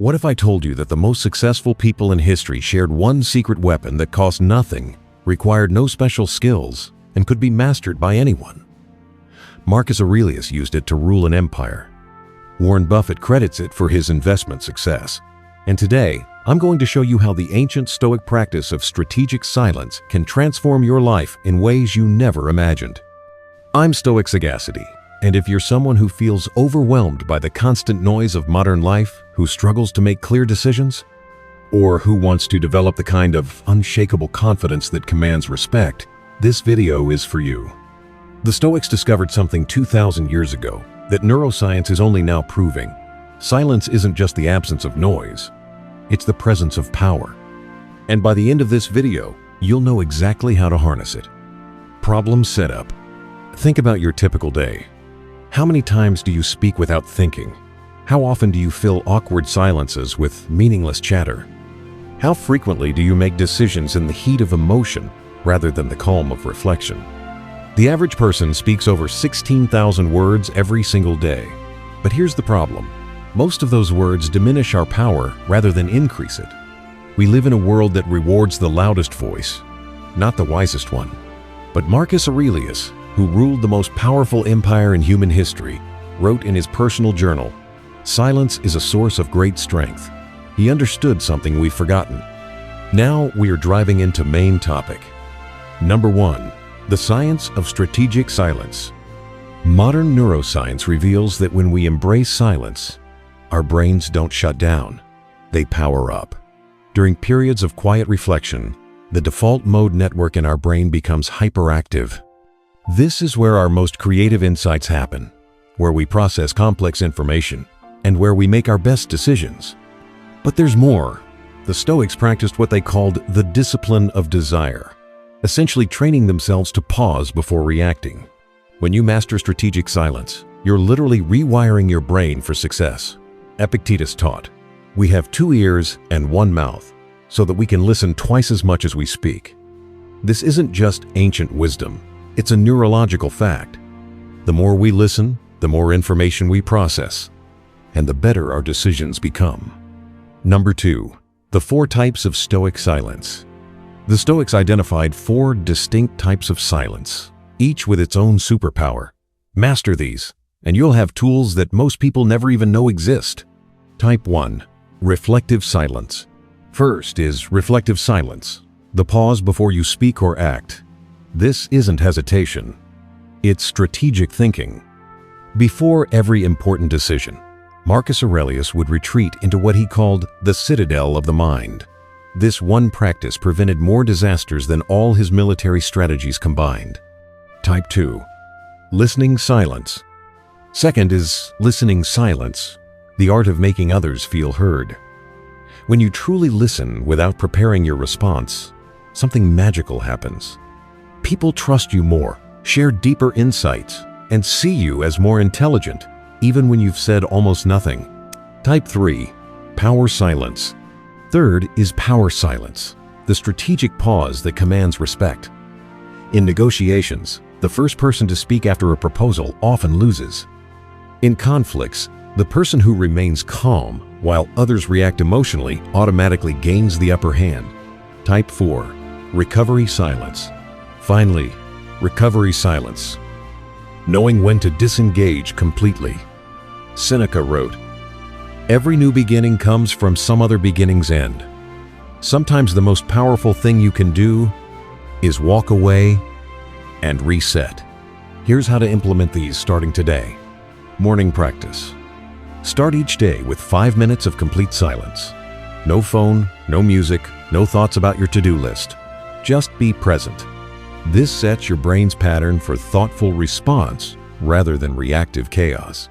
What if I told you that the most successful people in history shared one secret weapon that cost nothing, required no special skills, and could be mastered by anyone? Marcus Aurelius used it to rule an empire. Warren Buffett credits it for his investment success. And today, I'm going to show you how the ancient Stoic practice of strategic silence can transform your life in ways you never imagined. I'm Stoic Sagacity, and if you're someone who feels overwhelmed by the constant noise of modern life, who struggles to make clear decisions, or who wants to develop the kind of unshakable confidence that commands respect, this video is for you. The Stoics discovered something 2,000 years ago that neuroscience is only now proving. Silence isn't just the absence of noise, it's the presence of power. And by the end of this video, you'll know exactly how to harness it. Problem setup. Think about your typical day. How many times do you speak without thinking? How often do you fill awkward silences with meaningless chatter? How frequently do you make decisions in the heat of emotion rather than the calm of reflection? The average person speaks over 16,000 words every single day. But here's the problem. Most of those words diminish our power rather than increase it. We live in a world that rewards the loudest voice, not the wisest one. But Marcus Aurelius, who ruled the most powerful empire in human history, wrote in his personal journal, "Silence is a source of great strength." He understood something we've forgotten. Now we are driving into main topic. Number 1. The science of strategic silence. Modern neuroscience reveals that when we embrace silence, our brains don't shut down, they power up. During periods of quiet reflection, the default mode network in our brain becomes hyperactive. This is where our most creative insights happen, where we process complex information, and where we make our best decisions. But there's more. The Stoics practiced what they called the discipline of desire, essentially training themselves to pause before reacting. When you master strategic silence, you're literally rewiring your brain for success. Epictetus taught, "We have 2 ears and 1 mouth, so that we can listen twice as much as we speak." This isn't just ancient wisdom, it's a neurological fact. The more we listen, the more information we process, and the better our decisions become. Number 2. The 4 types of Stoic silence. The Stoics identified 4 distinct types of silence, each with its own superpower. Master these, and you'll have tools that most people never even know exist. Type 1. Reflective silence. First is reflective silence, the pause before you speak or act. This isn't hesitation. It's strategic thinking. Before every important decision, Marcus Aurelius would retreat into what he called the citadel of the mind. This one practice prevented more disasters than all his military strategies combined. Type 2. Listening silence. Second is listening silence, the art of making others feel heard. When you truly listen without preparing your response, something magical happens. People trust you more, share deeper insights, and see you as more intelligent, even when you've said almost nothing. Type 3. Power silence. Third is power silence, the strategic pause that commands respect. In negotiations, the first person to speak after a proposal often loses. In conflicts, the person who remains calm while others react emotionally automatically gains the upper hand. Type 4. Recovery silence. Finally, recovery silence. Knowing when to disengage completely. Seneca wrote, "Every new beginning comes from some other beginning's end." Sometimes the most powerful thing you can do is walk away and reset. Here's how to implement these starting today. Morning practice. Start each day with 5 minutes of complete silence. No phone, no music, no thoughts about your to-do list. Just be present. This sets your brain's pattern for thoughtful response rather than reactive chaos.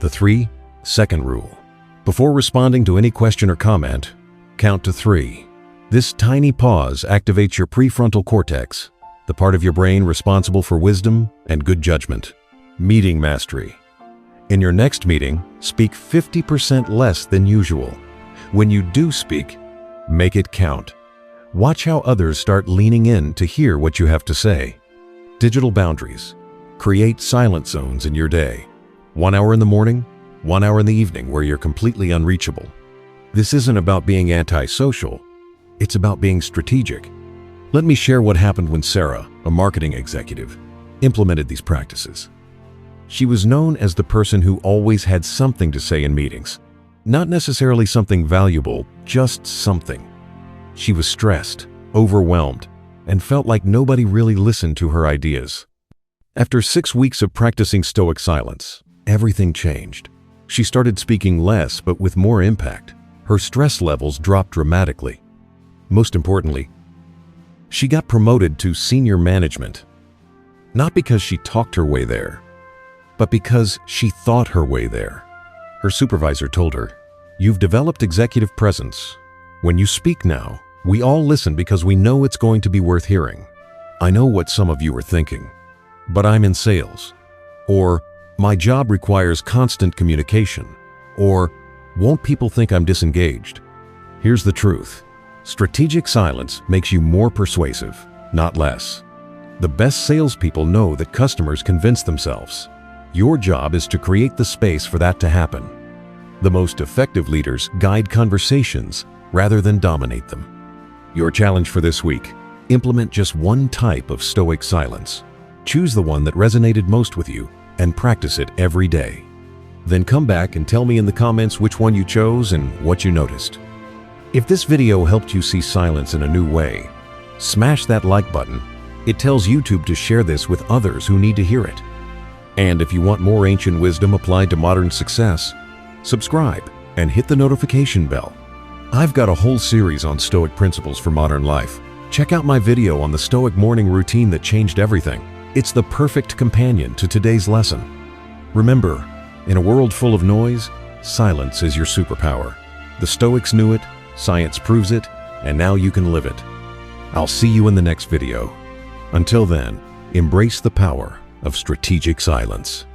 The 3-second rule. Before responding to any question or comment, count to 3. This tiny pause activates your prefrontal cortex, the part of your brain responsible for wisdom and good judgment. Meeting mastery. In your next meeting, speak 50% less than usual. When you do speak, make it count. Watch how others start leaning in to hear what you have to say. Digital boundaries. Create silent zones in your day. 1 hour in the morning, 1 hour in the evening where you're completely unreachable. This isn't about being antisocial. It's about being strategic. Let me share what happened when Sarah, a marketing executive, implemented these practices. She was known as the person who always had something to say in meetings. Not necessarily something valuable, just something. She was stressed, overwhelmed, and felt like nobody really listened to her ideas. After 6 weeks of practicing Stoic silence, everything changed. She started speaking less but with more impact. Her stress levels dropped dramatically. Most importantly, she got promoted to senior management. Not because she talked her way there, but because she thought her way there. Her supervisor told her, "You've developed executive presence. When you speak now, we all listen because we know it's going to be worth hearing. I know what some of you are thinking, but I'm in sales." Or, "My job requires constant communication." Or, "Won't people think I'm disengaged?" Here's the truth. Strategic silence makes you more persuasive, not less. The best salespeople know that customers convince themselves. Your job is to create the space for that to happen. The most effective leaders guide conversations rather than dominate them. Your challenge for this week: implement just one type of Stoic silence. Choose the one that resonated most with you and practice it every day. Then come back and tell me in the comments which one you chose and what you noticed. If this video helped you see silence in a new way, smash that like button. It tells YouTube to share this with others who need to hear it. And if you want more ancient wisdom applied to modern success, subscribe and hit the notification bell. I've got a whole series on Stoic principles for modern life. Check out my video on the Stoic morning routine that changed everything. It's the perfect companion to today's lesson. Remember, in a world full of noise, silence is your superpower. The Stoics knew it, science proves it, and now you can live it. I'll see you in the next video. Until then, embrace the power of strategic silence.